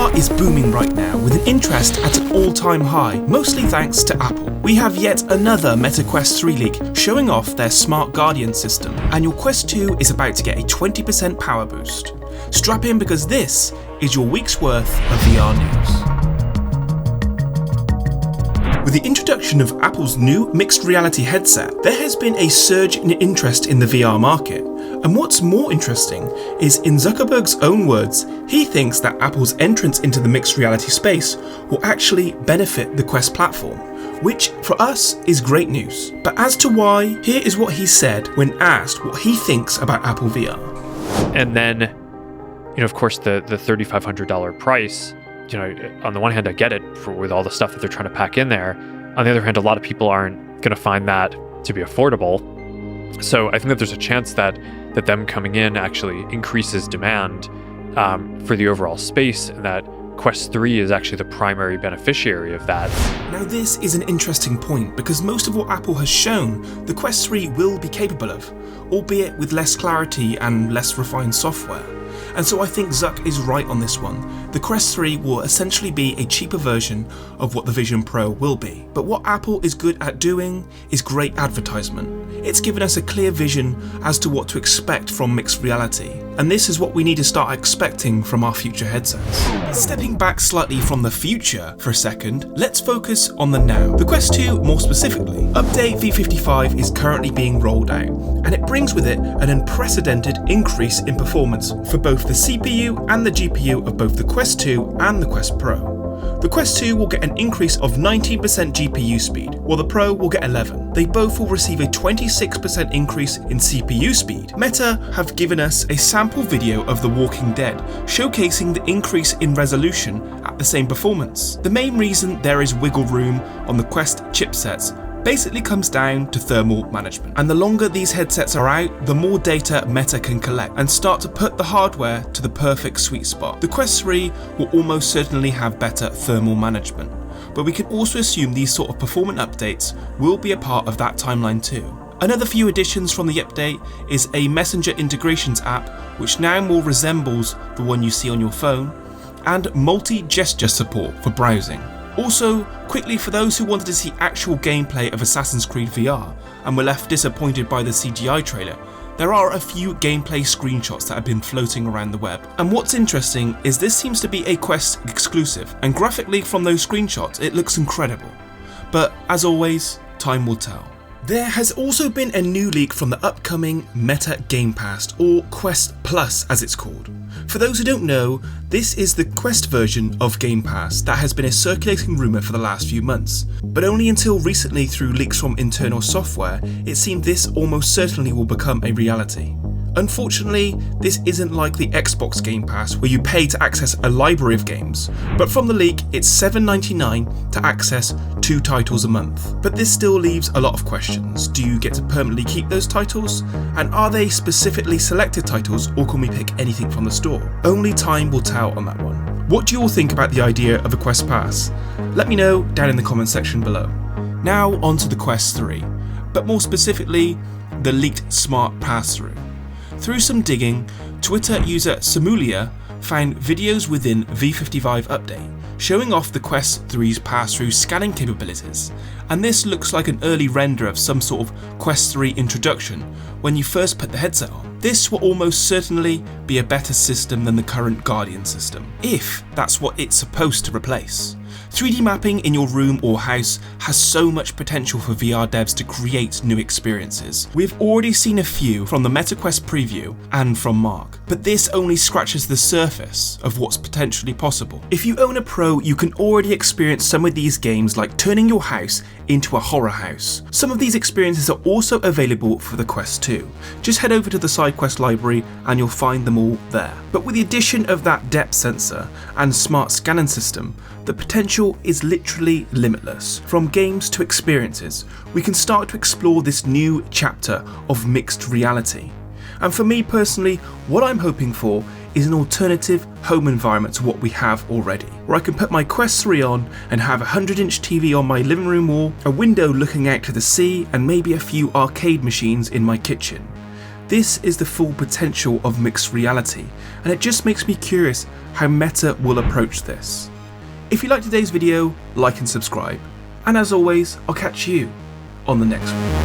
VR is booming right now with an interest at an all-time high, mostly thanks to Apple. We have yet another Meta Quest 3 leak showing off their Smart Guardian system, and your Quest 2 is about to get a 20% power boost. Strap in because this is your week's worth of VR news. With the introduction of Apple's new mixed reality headset, there has been a surge in interest in the VR market. And what's more interesting is, in Zuckerberg's own words, he thinks that Apple's entrance into the mixed reality space will actually benefit the Quest platform, which for us is great news. But as to why, here is what he said when asked what he thinks about Apple VR. And then, of course, the $3,500 price, on the one hand, I get it with all the stuff that they're trying to pack in there. On the other hand, a lot of people aren't going to find that to be affordable. So I think that there's a chance that them coming in actually increases demand for the overall space, and that Quest 3 is actually the primary beneficiary of that. Now this is an interesting point because most of what Apple has shown, the Quest 3 will be capable of, albeit with less clarity and less refined software. And so I think Zuck is right on this one. The Quest 3 will essentially be a cheaper version of what the Vision Pro will be. But what Apple is good at doing is great advertisement. It's given us a clear vision as to what to expect from mixed reality. And this is what we need to start expecting from our future headsets. Stepping back slightly from the future for a second, let's focus on the now. The Quest 2 more specifically. Update v55 is currently being rolled out, and it brings with it an unprecedented increase in performance for both the CPU and the GPU of both the Quest 2 and the Quest Pro. The Quest 2 will get an increase of 19% GPU speed, while the Pro will get 11. They both will receive a 26% increase in CPU speed. Meta have given us a sample video of The Walking Dead, showcasing the increase in resolution at the same performance. The main reason there is wiggle room on the Quest chipsets basically comes down to thermal management. And the longer these headsets are out, the more data Meta can collect and start to put the hardware to the perfect sweet spot. The Quest 3 will almost certainly have better thermal management, but we can also assume these sort of performance updates will be a part of that timeline too. Another few additions from the update is a Messenger integrations app, which now more resembles the one you see on your phone, and multi-gesture support for browsing. Also, quickly, for those who wanted to see actual gameplay of Assassin's Creed VR and were left disappointed by the CGI trailer, there are a few gameplay screenshots that have been floating around the web. And what's interesting is this seems to be a Quest exclusive, and graphically from those screenshots it looks incredible. But as always, time will tell. There has also been a new leak from the upcoming Meta Game Pass, or Quest Plus as it's called. For those who don't know, this is the Quest version of Game Pass that has been a circulating rumour for the last few months, but only until recently through leaks from internal software, it seemed this almost certainly will become a reality. Unfortunately, this isn't like the Xbox Game Pass where you pay to access a library of games, but from the leak it's $7.99 to access 2 titles a month. But this still leaves a lot of questions. Do you get to permanently keep those titles? And are they specifically selected titles, or can we pick anything from the store? Only time will tell on that one. What do you all think about the idea of a Quest Pass? Let me know down in the comment section below. Now on to the Quest 3, but more specifically, the leaked Smart Pass-Through. Through some digging, Twitter user Samulia found videos within v55 update showing off the Quest 3's pass-through scanning capabilities, and this looks like an early render of some sort of Quest 3 introduction when you first put the headset on. This will almost certainly be a better system than the current Guardian system, if that's what it's supposed to replace. 3D mapping in your room or house has so much potential for VR devs to create new experiences. We've already seen a few from the MetaQuest preview and from Mark, but this only scratches the surface of what's potentially possible. If you own a Pro, you can already experience some of these games, like turning your house into a horror house. Some of these experiences are also available for the Quest 2. Just head over to the SideQuest library and you'll find them all there. But with the addition of that depth sensor and smart scanning system, the potential is literally limitless. From games to experiences, we can start to explore this new chapter of mixed reality. And for me personally, what I'm hoping for is an alternative home environment to what we have already, where I can put my Quest 3 on and have a 100-inch TV on my living room wall, a window looking out to the sea, and maybe a few arcade machines in my kitchen. This is the full potential of mixed reality, and it just makes me curious how Meta will approach this. If you liked today's video, like and subscribe, and as always, I'll catch you on the next one.